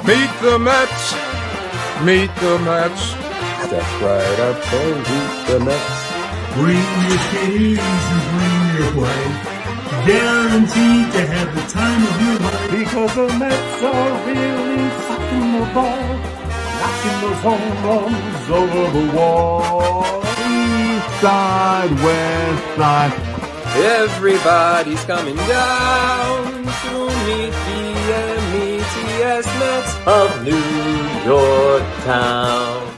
Meet the Mets. Meet the Mets. Step right up and meet the Mets. Bring your kids and bring your wife. Guaranteed to have the time of your life. Because the Mets are really sucking the ball, knocking those home runs over the wall. East side, west side. Everybody's coming down to meet the M-E-T-S Mets of New York Town.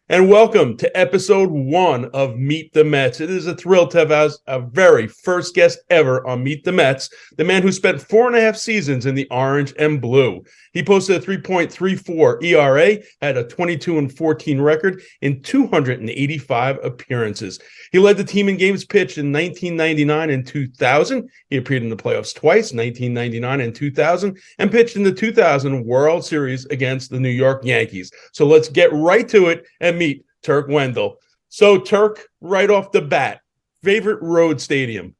And welcome to episode 1 of Meet the Mets. It is a thrill to have our very first guest ever on Meet the Mets, the man who spent 4.5 seasons in the orange and blue. He posted a 3.34 ERA, had a 22-14 record in 285 appearances. He led the team in games pitched in 1999 and 2000. He appeared in the playoffs twice, 1999 and 2000, and pitched in the 2000 World Series against the New York Yankees. So let's get right to it and meet Turk Wendell. So, Turk, right off the bat, favorite road stadium?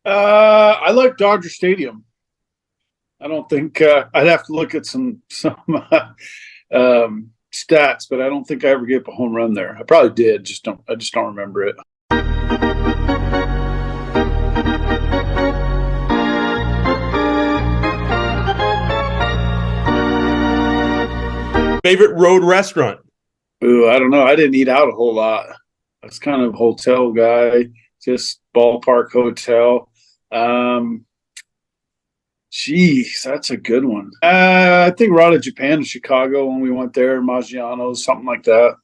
I like Dodger Stadium. I don't think I'd have to look at some stats, but I don't think I ever gave up a home run there. I probably did, I just don't remember it. Favorite road restaurant? Ooh, I don't know. I didn't eat out a whole lot. I was kind of a hotel guy, just ballpark hotel. Geez, that's a good one. I think we're out of Japan in Chicago when we went there, Maggiano's, something like that.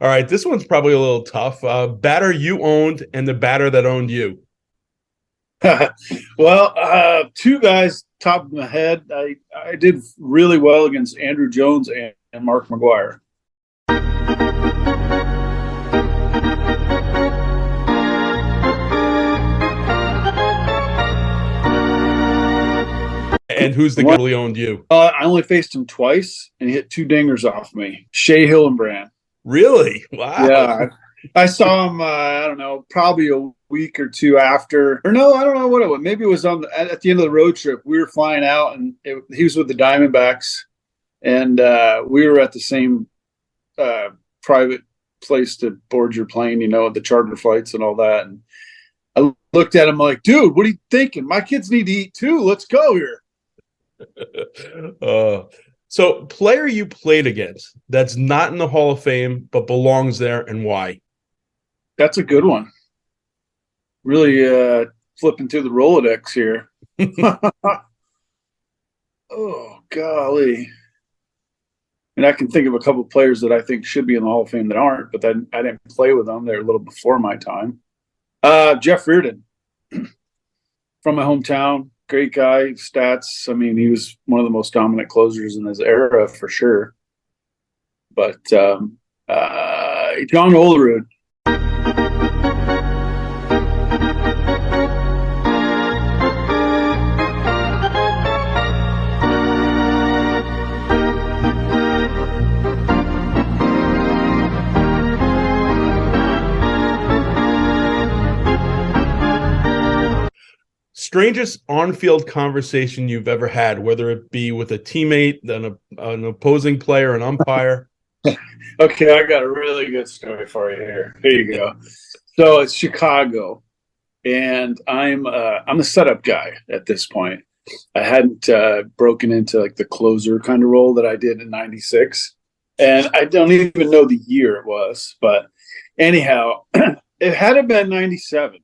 All right, this one's probably a little tough. Batter you owned and the batter that owned you. Well, two guys, top of my head. I did really well against Andrew Jones and Mark McGwire. And who's the guy who owned you? I only faced him twice, and he hit 2 dingers off me. Shea Hillenbrand. Really? Wow. Yeah. I saw him, I don't know, probably a week or two after. Or no, I don't know what it was. Maybe it was at the end of the road trip. We were flying out, and he was with the Diamondbacks. And we were at the same private place to board your plane, the charter flights and all that. And I looked at him like, dude, what are you thinking? My kids need to eat too. Let's go here. So player you played against that's not in the Hall of Fame but belongs there, and why? That's a good one. Really flipping through the Rolodex here. Oh, golly. And I can think of a couple of players that I think should be in the Hall of Fame that aren't, but then I didn't play with them. They're a little before my time. Jeff Reardon from my hometown. Great guy, stats. I mean, he was one of the most dominant closers in his era for sure. But John Olerud. Strangest on-field conversation you've ever had, whether it be with a teammate, an opposing player, an umpire? Okay, I got a really good story for you here. Here you go. So it's Chicago, and I'm a setup guy at this point. I hadn't broken into like the closer kind of role that I did in '96, and I don't even know the year it was. But anyhow, it had to been '97.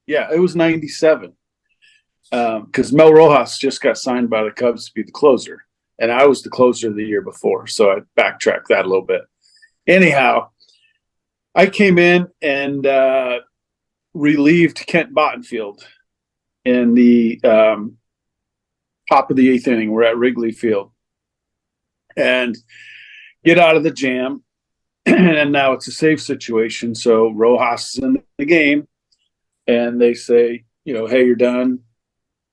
Yeah, it was '97. Because Mel Rojas just got signed by the Cubs to be the closer, and I was the closer the year before, so I backtracked that a little bit. Anyhow, I came in and relieved Kent Bottenfield in the top of the 8th inning. We're at Wrigley Field, and get out of the jam, and now it's a safe situation. So Rojas is in the game, and they say, hey, you're done.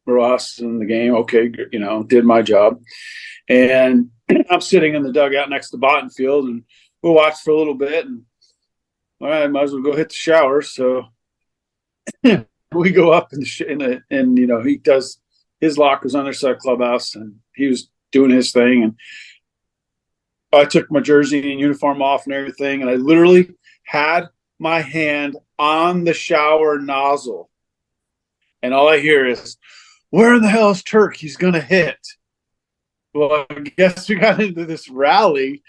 Rojas in the game. Okay, did my job. And I'm sitting in the dugout next to Bottenfield, and we'll watch for a little bit. And all right, might as well go hit the shower. So we go up and he does his locker's on their side of the clubhouse, and he was doing his thing. And I took my jersey and uniform off and everything, and I literally had my hand on the shower nozzle. And all I hear is, where in the hell is Turk? He's going to hit. Well, I guess we got into this rally,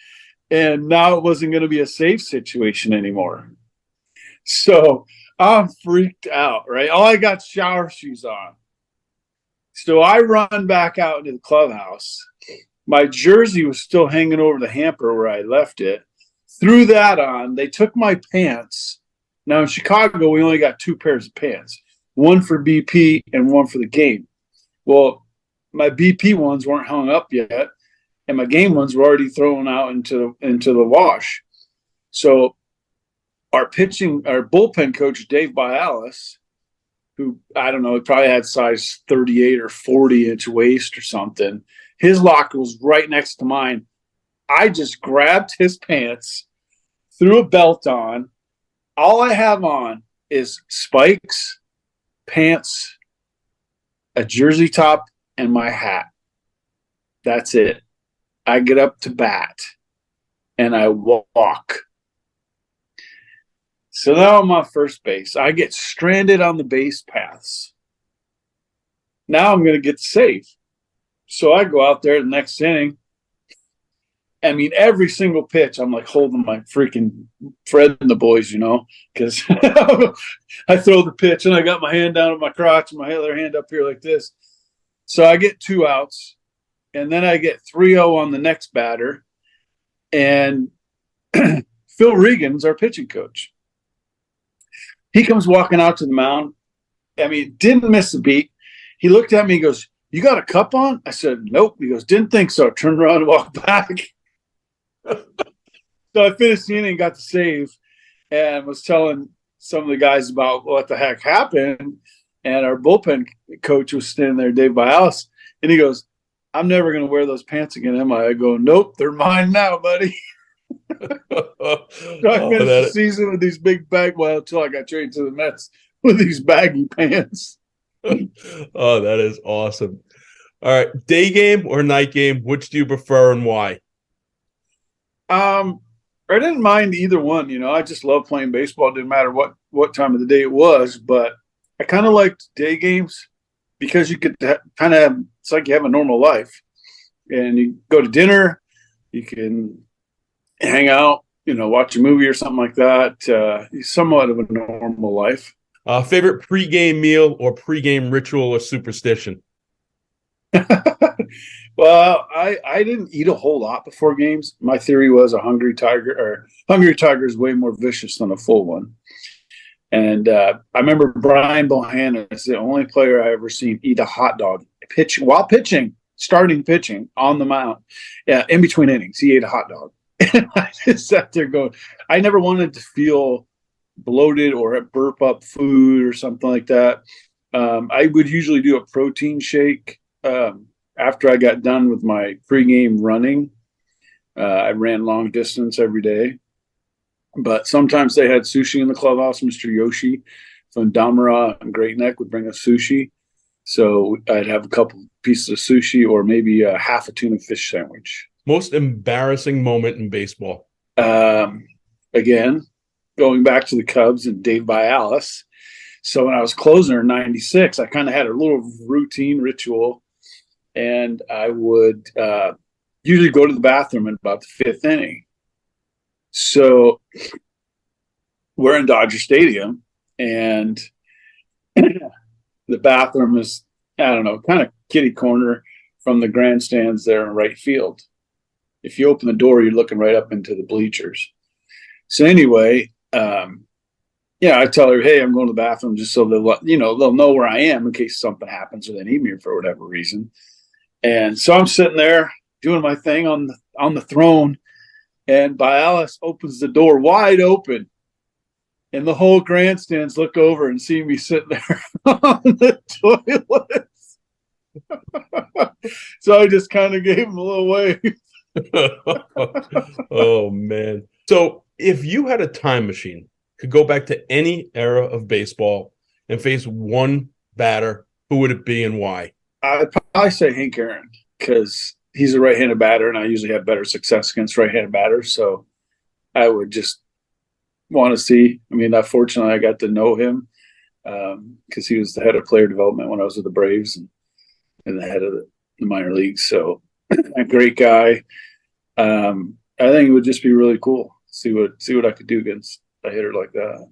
and now it wasn't going to be a safe situation anymore. So I'm freaked out, right? All I got shower shoes on. So I run back out into the clubhouse. My jersey was still hanging over the hamper where I left it. Threw that on. They took my pants. Now in Chicago, we only got 2 pairs of pants, one for BP and one for the game. Well, my BP ones weren't hung up yet, and my game ones were already thrown out into the wash. So our bullpen coach, Dave Bialis, who, I don't know, he probably had size 38 or 40-inch waist or something. His locker was right next to mine. I just grabbed his pants, threw a belt on. All I have on is spikes, pants, a jersey top, and my hat. That's it. I get up to bat, and I walk. So now I'm on first base. I get stranded on the base paths. Now I'm going to get safe. So I go out there the next inning. I mean, every single pitch, I'm like holding my freaking Fred and the boys, because I throw the pitch and I got my hand down at my crotch and my other hand up here like this. So I get 2 outs, and then I get 3-0 on the next batter. And Phil Regan's our pitching coach. He comes walking out to the mound. I mean, didn't miss a beat. He looked at me and goes, "You got a cup on?" I said, "Nope." He goes, "Didn't think so." Turned around and walked back. So I finished the inning, got the save, and was telling some of the guys about what the heck happened. And our bullpen coach was standing there, Dave Bialis, and he goes, "I'm never going to wear those pants again, am I?" I go, "Nope, they're mine now, buddy." So I finished the season with these big until I got traded to the Mets with these baggy pants. Oh, that is awesome. All right. Day game or night game? Which do you prefer and why? I didn't mind either one. I just love playing baseball. It didn't matter what time of the day it was, but I kind of liked day games because you could kind of, it's like you have a normal life, and you go to dinner, you can hang out, watch a movie or something like that. Somewhat of a normal life. Favorite pregame meal or pregame ritual or superstition? Well, I didn't eat a whole lot before games. My theory was a hungry tiger is way more vicious than a full one. And I remember Brian Bohanna is the only player I ever seen eat a hot dog starting pitching on the mound. Yeah, in between innings, he ate a hot dog. And I just sat there going, I never wanted to feel bloated or burp up food or something like that. I would usually do a protein shake after I got done with my pregame running. I ran long distance every day, but sometimes they had sushi in the clubhouse. Mr. Yoshi from Damara and Great Neck would bring us sushi. So I'd have a couple pieces of sushi or maybe half a tuna fish sandwich. Most embarrassing moment in baseball? Again, going back to the Cubs and Dave Bialis. So when I was closer in 96, I kind of had a little routine ritual, and I would usually go to the bathroom in about the 5th inning. So we're in Dodger Stadium, and the bathroom is, kind of kitty corner from the grandstands there in right field. If you open the door, you're looking right up into the bleachers. So anyway, I tell her, "Hey, I'm going to the bathroom," just so they'll know where I am in case something happens or they need me for whatever reason. And so I'm sitting there doing my thing on the throne, and Bialis opens the door wide open, and the whole grandstands look over and see me sitting there on the toilet. So I just kind of gave him a little wave. Oh, man. So if you had a time machine, could go back to any era of baseball and face one batter, who would it be and why? I'd probably say Hank Aaron because he's a right-handed batter, and I usually have better success against right-handed batters. So I would just want to see. I mean, fortunately, I got to know him because he was the head of player development when I was with the Braves and the head of the minor leagues. So a great guy. I think it would just be really cool. See what I could do against a hitter like that.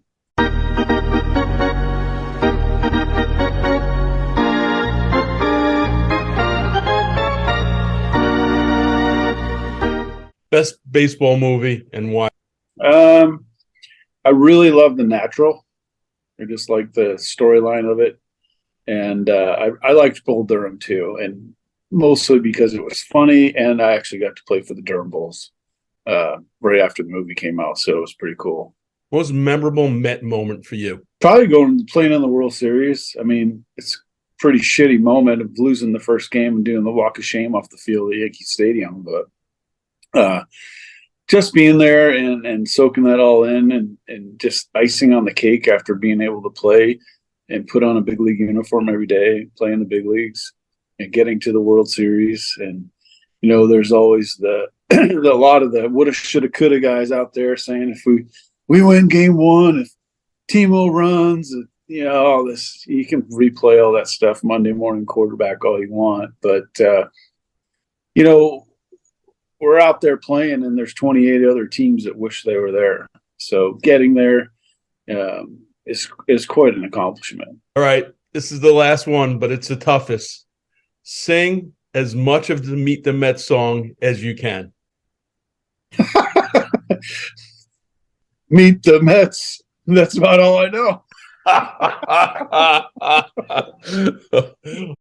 Best baseball movie and why? I really love The Natural. I just like the storyline of it. And I liked Bull Durham too, and mostly because it was funny, and I actually got to play for the Durham Bulls right after the movie came out, so it was pretty cool. What was a memorable Met moment for you? Probably playing in the World Series. I mean, it's a pretty shitty moment of losing the first game and doing the walk of shame off the field at Yankee Stadium, but just being there and soaking that all in and just icing on the cake after being able to play and put on a big league uniform every day, play in the big leagues and getting to the World Series. And, there's always a lot of the woulda, shoulda, coulda guys out there saying if we win game one, if Timo runs, all this, you can replay all that stuff Monday morning quarterback all you want. But, we're out there playing and there's 28 other teams that wish they were there. So getting there is quite an accomplishment. All right. This is the last one, but it's the toughest. Sing as much of the Meet the Mets song as you can. Meet the Mets. That's about all I know.